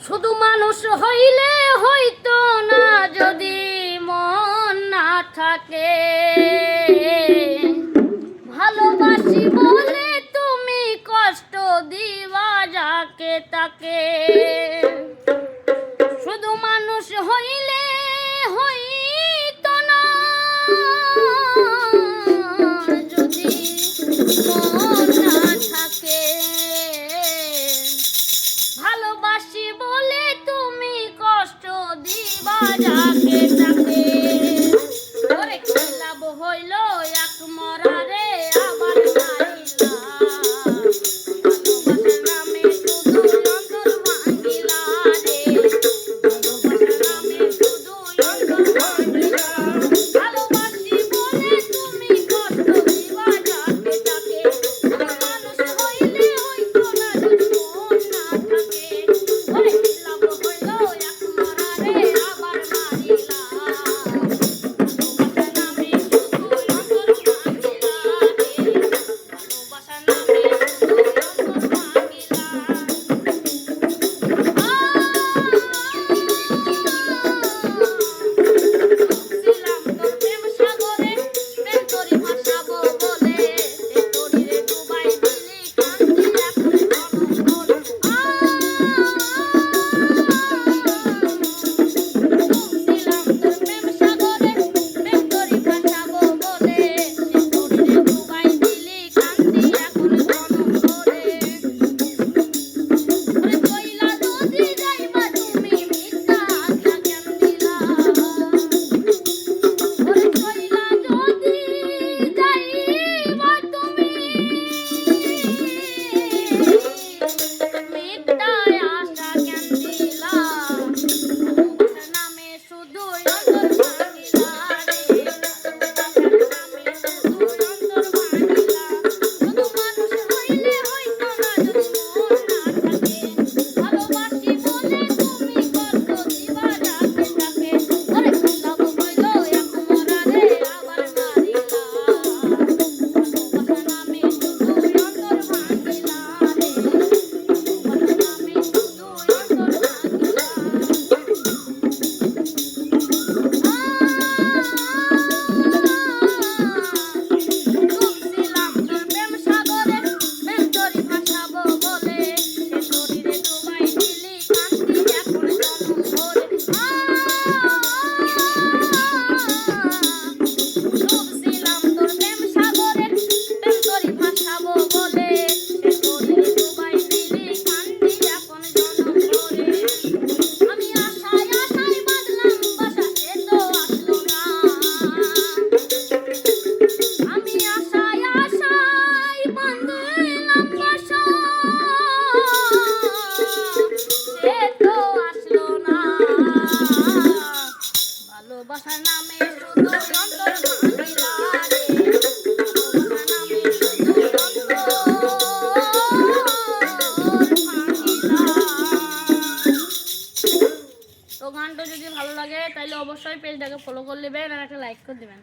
শুধু মানুষ হইলে হইতো না যদি মন না থাকে। ভালোবাসি বলে তুমি কষ্ট দিবা যাকে তাকে। শুধু মানুষ হইলে হইতো না যদি মন না থাকে। ভালোবাসি বলে তুমি কষ্ট দিবা যাকে তাকে। ওরে কি লাভ হইল এক মরারে আবার মারিলা। ভালোবাসার নামে শুধু অন্তর ভাঙিলা রে। ভালোবাসার নামে শুধু অন্তর ভাঙিলা। ভালোবাসি বলে তুমি কষ্ট দিবা যাকে তাকে। মানুষ হইলে হইতো না যদি মন না থাকে। ওরে কি লাভ হইল এক মরারে আবার মারিলা। ভালোবাসার নামে শুধু অন্তর ভাঙিলা রে। ভালোবাসার নামে শুধু অন্তর ভাঙিলা। ছিলাম তোর প্রেম সাগরে প্রেম করি ভাসাবো বলে। সে তরিরে ডুবাই দিলি কান্দি এখন জনম ভরে। ছিলাম তোর প্রেম সাগরে প্রেম করি ভাসাবো বলে। সে তরিরে ডুবাই দিলি কান্দি এখন জনম ভরে। ওরে কইলা যদি যাইবা তুমি মিথ্যা আশা কেন দিলা। ওরে কইলা যদি যাইবা তুমি মিথ্যা আশা কেন দিলা। ভালোবাসার নামে শুধু অন্তর ভাঙিলা রে। ভালোবাসার নামে শুধু অন্তর ভাঙিলা। শুধু মানুষ হইলে হইতো না যদি মন না থাকে। ভালোবাসি বলে তুমি কষ্ট দিবা যাকে তাকে। ওরে কি লাভ হইল এক মরারে আবার মারিলা। ভালোবাসার নামে শুধু অন্তর ভাঙিলা রে। ভালোবাসার নামে শুধু অন্তর ভাঙিলা। ডুবছিলাম তোর প্রেম সাগরে প্রেম করি ভাসাবো বলে। সে তরিরে ডুবাই দিলি কান্দি এখন জনম ভরে। ডুবছিলাম তোর প্রেম সাগরে প্রেম করি ভাসাবো বলে। সে তরিরে ডুবাই দিলি কান্দি এখন জনম ভরে। আমি আশায় আশায় বাঁধলাম বাসা সে তো আসলো না। আমি আশায় আশায় বাঁধলাম বাসা সে তো আসলো না। ভালোবাসার নামে শুধু অন্তর ভাঙিলা রে। ভালোবাসার নামে শুধু অন্তর ভাঙিলা। তো গানটা যদি ভালো লাগে তাহলে অবশ্যই পেজটাকে ফলো করে নেবেন আর একটা লাইক করে দেবেন।